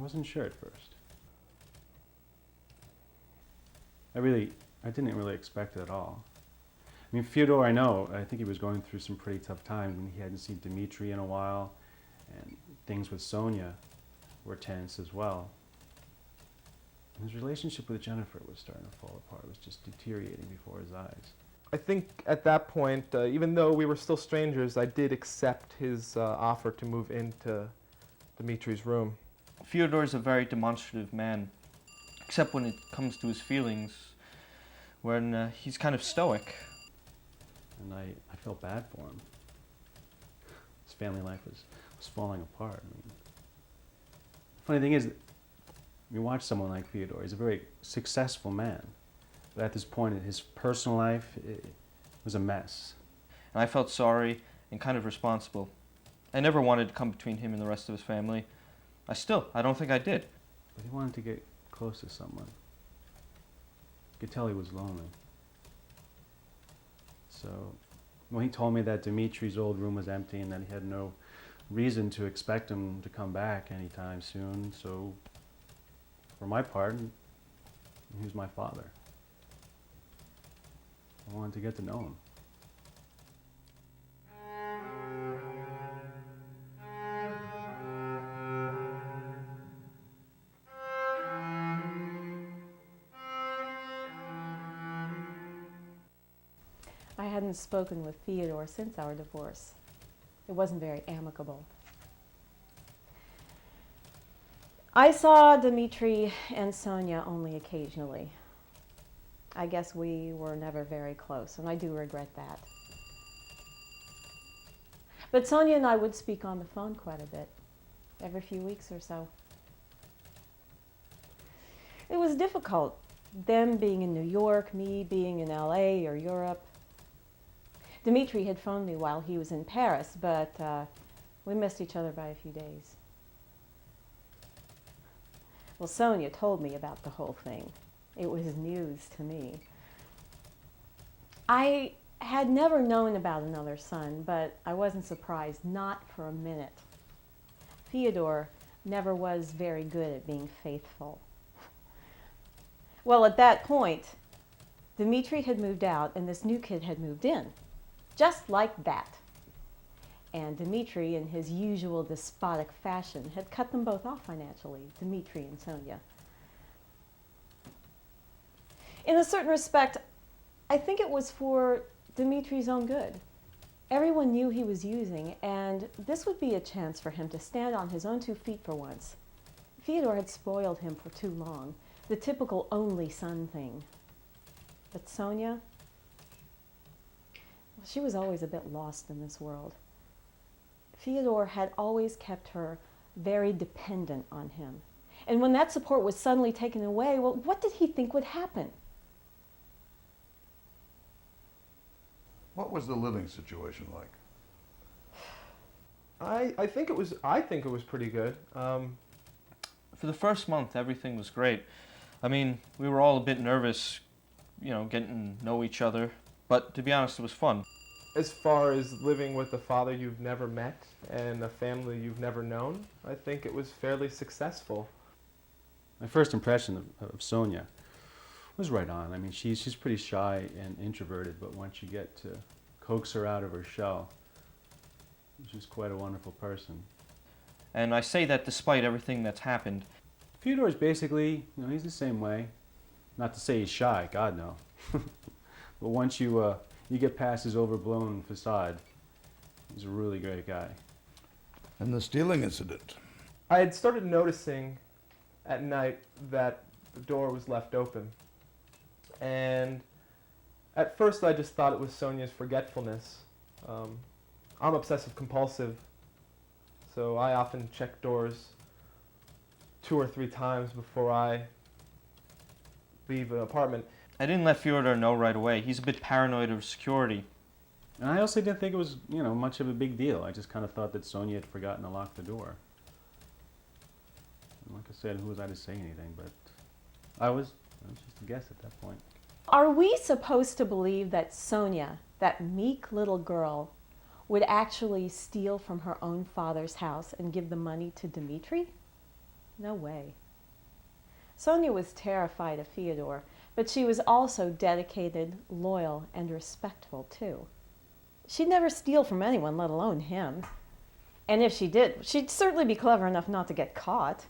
wasn't sure at first. I didn't really expect it at all. I mean, Fyodor, I think he was going through some pretty tough times when he hadn't seen Dmitri in a while, and things with Sonia were tense as well. And his relationship with Jennifer was starting to fall apart. It was just deteriorating before his eyes. I think at that point, even though we were still strangers, I did accept his offer to move into Dmitri's room. Fyodor's a very demonstrative man, except when it comes to his feelings, when he's kind of stoic. And I felt bad for him. His family life was falling apart. I mean, the funny thing is, you watch someone like Fyodor, he's a very successful man. But at this point in his personal life, it was a mess. And I felt sorry and kind of responsible. I never wanted to come between him and the rest of his family. I don't think I did. But he wanted to get close to someone. You could tell he was lonely. So when he told me that Dmitri's old room was empty and that he had no reason to expect him to come back anytime soon, so for my part, he was my father. I wanted to get to know him. I hadn't spoken with Fyodor since our divorce. It wasn't very amicable. I saw Dmitri and Sonia only occasionally. I guess we were never very close, and I do regret that. But Sonia and I would speak on the phone quite a bit, every few weeks or so. It was difficult, them being in New York, me being in LA or Europe. Dmitri had phoned me while he was in Paris, but we missed each other by a few days. Well, Sonia told me about the whole thing. It was news to me. I had never known about another son, but I wasn't surprised, not for a minute. Fyodor never was very good at being faithful. Well, at that point, Dmitri had moved out and this new kid had moved in. Just like that. And Dmitri, in his usual despotic fashion, had cut them both off financially, Dmitri and Sonia. In a certain respect, I think it was for Dmitri's own good. Everyone knew he was using, and this would be a chance for him to stand on his own 2 feet for once. Fyodor had spoiled him for too long, the typical only son thing. But Sonia, well, she was always a bit lost in this world. Fyodor had always kept her very dependent on him. And when that support was suddenly taken away, well, what did he think would happen? What was the living situation like? I think it was pretty good. For the first month, everything was great. I mean, we were all a bit nervous, getting to know each other. But to be honest, it was fun. As far as living with a father you've never met and a family you've never known, I think it was fairly successful. My first impression of Sonia was right on. I mean, she's pretty shy and introverted, but once you get to coax her out of her shell, she's quite a wonderful person. And I say that despite everything that's happened. Fyodor's basically, he's the same way. Not to say he's shy, God no. But once you get past his overblown facade, he's a really great guy. And the stealing incident? I had started noticing at night that the door was left open. And at first I just thought it was Sonia's forgetfulness. I'm obsessive compulsive, so I often check doors 2 or 3 times before I leave an apartment. I didn't let Fyodor know right away. He's a bit paranoid of security. And I also didn't think it was, much of a big deal. I just kind of thought that Sonia had forgotten to lock the door. And like I said, who was I to say anything? But I was just a guess at that point. Are we supposed to believe that Sonia, that meek little girl, would actually steal from her own father's house and give the money to Dmitri? No way. Sonia was terrified of Fyodor, but she was also dedicated, loyal, and respectful, too. She'd never steal from anyone, let alone him. And if she did, she'd certainly be clever enough not to get caught.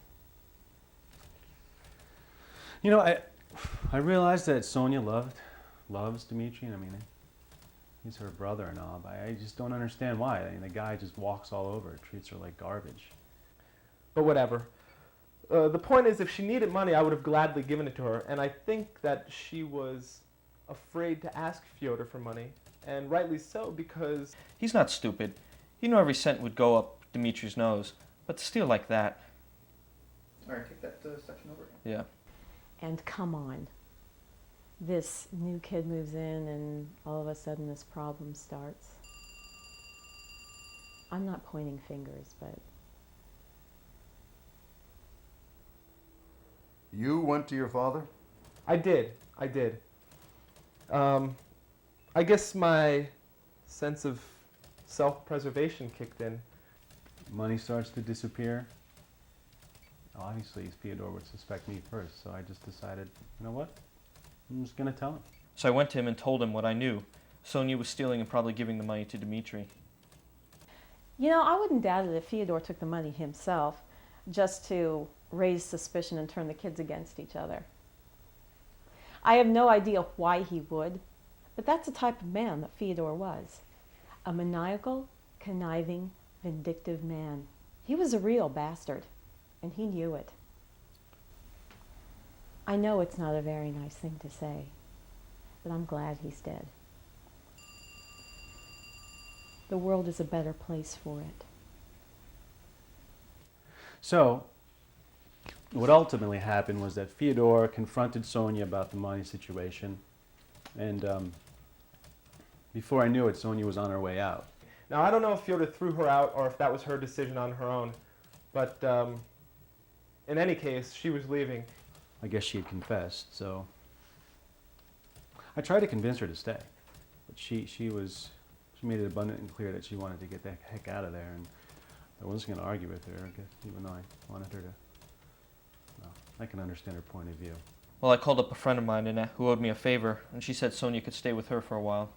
You know, I realized that Sonia loves Dmitri, and I mean, he's her brother and all, but I just don't understand why. I mean, the guy just walks all over her, treats her like garbage. But whatever. The point is, if she needed money, I would have gladly given it to her, and I think that she was afraid to ask Fyodor for money, and rightly so, because He's not stupid. He knew every cent would go up Dimitri's nose, but to steal like that, All right, take that section over. yeah. And come on. This new kid moves in and all of a sudden this problem starts. I'm not pointing fingers, but You went to your father? I did. I guess my sense of self-preservation kicked in. Money starts to disappear. Obviously, Fyodor would suspect me first, so I just decided, you know what? I'm just gonna tell him. So I went to him and told him what I knew. Sonia was stealing and probably giving the money to Dmitri. you know, I wouldn't doubt it if Fyodor took the money himself just to raise suspicion and turn the kids against each other. I have no idea why he would, but that's the type of man that Fyodor was. A maniacal, conniving, vindictive man. He was a real bastard, and he knew it. I know it's not a very nice thing to say, but I'm glad he's dead. The world is a better place for it. So, what ultimately happened was that Fyodor confronted Sonia about the money situation, and before I knew it, Sonia was on her way out. Now, I don't know if Fyodor threw her out or if that was her decision on her own, but in any case, she was leaving. I guess she had confessed, so I tried to convince her to stay, but she made it abundantly clear that she wanted to get the heck out of there, and I wasn't going to argue with her, I guess, even though I wanted her to. Well, I can understand her point of view. Well, I called up a friend of mine who owed me a favor, and she said Sonia could stay with her for a while.